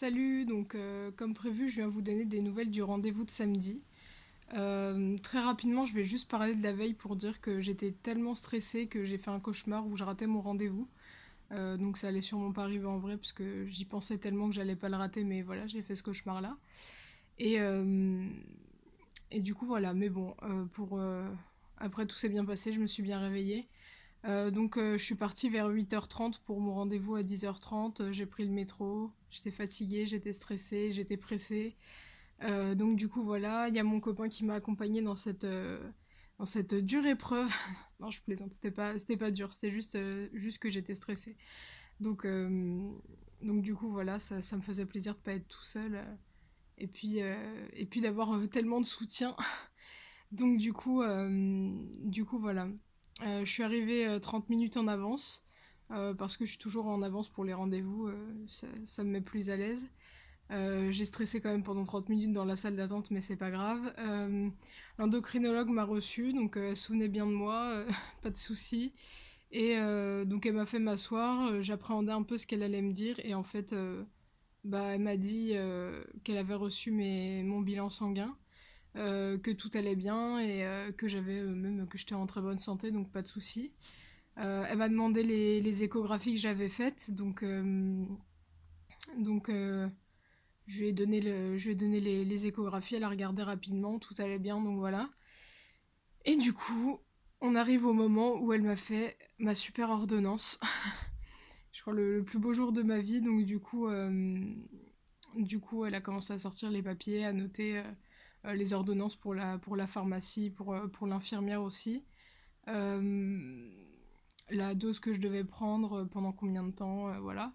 Salut, donc comme prévu, je viens vous donner des nouvelles du rendez-vous de samedi. Très rapidement, je vais juste parler de la veille pour dire que j'étais tellement stressée que j'ai fait un cauchemar où je ratais mon rendez-vous. Donc ça allait sûrement pas arriver en vrai parce que j'y pensais tellement que j'allais pas le rater, mais voilà, j'ai fait ce cauchemar-là. Et, euh, et du coup voilà, mais bon, après tout s'est bien passé, je me suis bien réveillée. Je suis partie vers 8h30 pour mon rendez-vous à 10h30. J'ai pris le métro, j'étais fatiguée, j'étais stressée, j'étais pressée. Donc du coup voilà, il y a mon copain qui m'a accompagnée dans cette dure épreuve. Non, je plaisante, c'était pas dur, c'était juste que j'étais stressée. Donc, euh, donc du coup voilà, ça me faisait plaisir de pas être tout seul. Et puis d'avoir tellement de soutien. Donc du coup voilà. Je suis arrivée 30 minutes en avance, parce que je suis toujours en avance pour les rendez-vous, ça me met plus à l'aise. J'ai stressé quand même pendant 30 minutes dans la salle d'attente, mais c'est pas grave. L'endocrinologue m'a reçue, donc elle se souvenait bien de moi, pas de souci. Donc elle m'a fait m'asseoir, j'appréhendais un peu ce qu'elle allait me dire, et en fait, elle m'a dit qu'elle avait reçu mon bilan sanguin, que tout allait bien et que j'étais en très bonne santé, donc pas de souci. Elle m'a demandé les échographies que j'avais faites, donc je lui ai donné, je lui ai donné les échographies, elle a regardé rapidement, tout allait bien, donc voilà. Et du coup, on arrive au moment où elle m'a fait ma super ordonnance. Je crois le plus beau jour de ma vie, donc du coup, elle a commencé à sortir les papiers, à noter les ordonnances pour la pharmacie, pour l'infirmière aussi. Euh, la dose que je devais prendre, pendant combien de temps, voilà.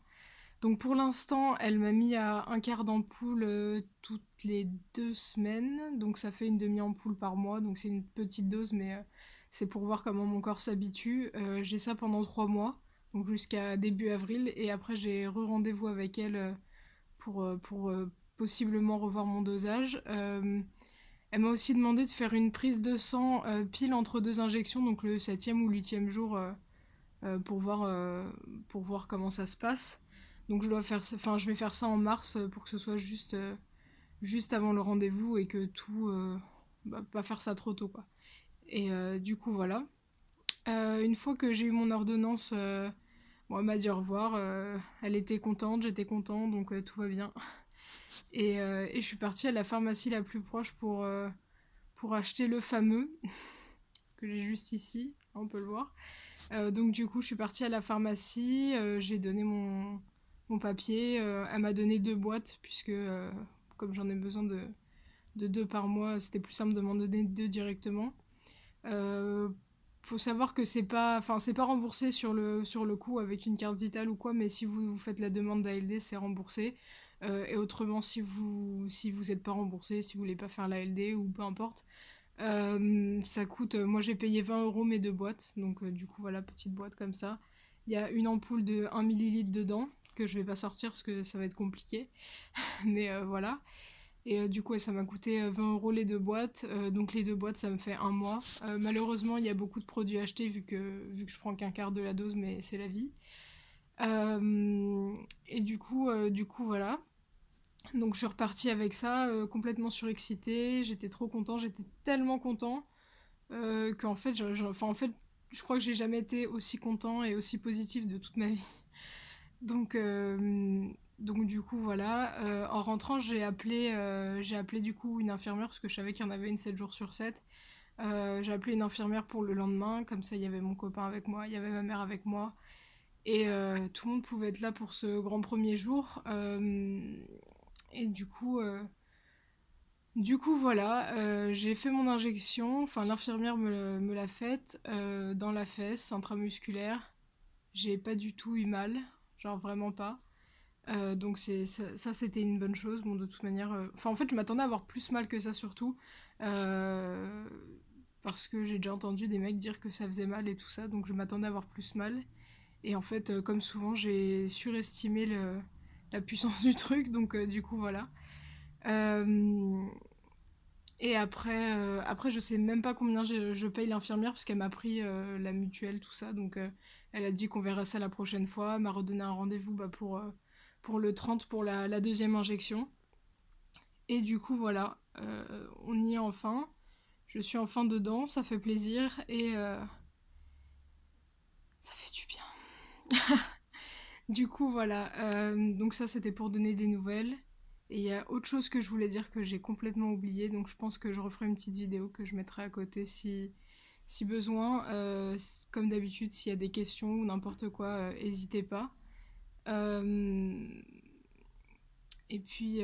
Donc pour l'instant, elle m'a mis à un quart d'ampoule toutes les 2 semaines, donc ça fait une demi-ampoule par mois, donc c'est une petite dose, mais c'est pour voir comment mon corps s'habitue. J'ai ça pendant 3 mois, donc jusqu'à début avril, et après j'ai re-rendez-vous avec elle pour possiblement revoir mon dosage. Elle m'a aussi demandé de faire une prise de sang pile entre deux injections, donc le septième ou huitième jour, euh, pour, voir, euh, pour voir comment ça se passe. Donc je vais faire ça en mars, pour que ce soit juste avant le rendez-vous et que pas faire ça trop tôt quoi. Du coup voilà. Une fois que j'ai eu mon ordonnance, bon, elle m'a dit au revoir. Elle était contente, j'étais content, donc tout va bien. Et je suis partie à la pharmacie la plus proche pour acheter le fameux que j'ai juste ici, on peut le voir. Donc du coup, je suis partie à la pharmacie, j'ai donné mon papier, elle m'a donné 2 boîtes, puisque comme j'en ai besoin de deux par mois, c'était plus simple de m'en donner deux directement. Euh, Faut savoir que c'est pas remboursé sur le coup avec une carte vitale ou quoi, mais si vous faites la demande d'ALD, c'est remboursé. Et autrement, si vous êtes pas remboursé, si vous voulez pas faire l'ALD ou peu importe, ça coûte. Moi, j'ai payé 20 € mes 2 boîtes, donc du coup, voilà, petite boîte comme ça. Il y a une ampoule de 1 ml dedans, que je vais pas sortir parce que ça va être compliqué, mais voilà. Du coup, ouais, ça m'a coûté 20 € les 2 boîtes. Donc les 2 boîtes, ça me fait un mois. Malheureusement, il y a beaucoup de produits achetés vu que je prends qu'un quart de la dose, mais c'est la vie. Du coup, voilà. Donc je suis repartie avec ça, complètement surexcitée. J'étais trop content, j'étais tellement content qu'en fait, en fait, je crois que j'ai jamais été aussi content et aussi positif de toute ma vie. Donc, euh, donc du coup, voilà. En rentrant, j'ai appelé du coup une infirmière parce que je savais qu'il y en avait une 7 jours sur 7. J'ai appelé une infirmière pour le lendemain, comme ça il y avait mon copain avec moi, il y avait ma mère avec moi, et tout le monde pouvait être là pour ce grand premier jour. Et du coup voilà, j'ai fait mon injection, enfin l'infirmière me l'a faite dans la fesse intramusculaire. J'ai pas du tout eu mal, genre vraiment pas. Donc ça, c'était une bonne chose. Bon, de toute manière, en fait, je m'attendais à avoir plus mal que ça surtout, euh, parce que j'ai déjà entendu des mecs dire que ça faisait mal et tout ça, donc je m'attendais à avoir plus mal. Et en fait, comme souvent, j'ai surestimé la puissance du truc, donc du coup voilà. Euh, Après, je sais même pas combien je paye l'infirmière parce qu'elle m'a pris la mutuelle, tout ça. Donc, elle a dit qu'on verrait ça la prochaine fois. Elle m'a redonné un rendez-vous, pour le 30 pour la deuxième injection. Et du coup, voilà, on y est enfin. Je suis enfin dedans, ça fait plaisir et ça fait du bien. Du coup, voilà, donc ça c'était pour donner des nouvelles. Et il y a autre chose que je voulais dire que j'ai complètement oublié, donc je pense que je referai une petite vidéo que je mettrai à côté si besoin. Comme d'habitude, s'il y a des questions ou n'importe quoi, n'hésitez pas. Euh, et puis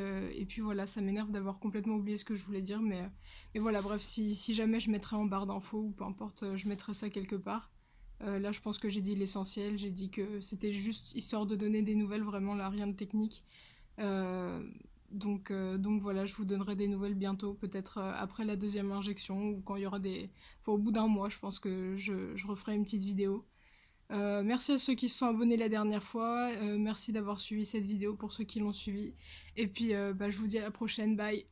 voilà, ça m'énerve d'avoir complètement oublié ce que je voulais dire, mais voilà, bref, si jamais je mettrai en barre d'infos ou peu importe, je mettrai ça quelque part. Là, je pense que j'ai dit l'essentiel, j'ai dit que c'était juste histoire de donner des nouvelles, vraiment là, rien de technique. Euh, donc voilà, je vous donnerai des nouvelles bientôt, peut-être après la deuxième injection ou quand il y aura des. Enfin, au bout d'un mois, je pense que je referai une petite vidéo. Merci à ceux qui se sont abonnés la dernière fois. Merci d'avoir suivi cette vidéo pour ceux qui l'ont suivi. Et puis, bah, je vous dis à la prochaine. Bye!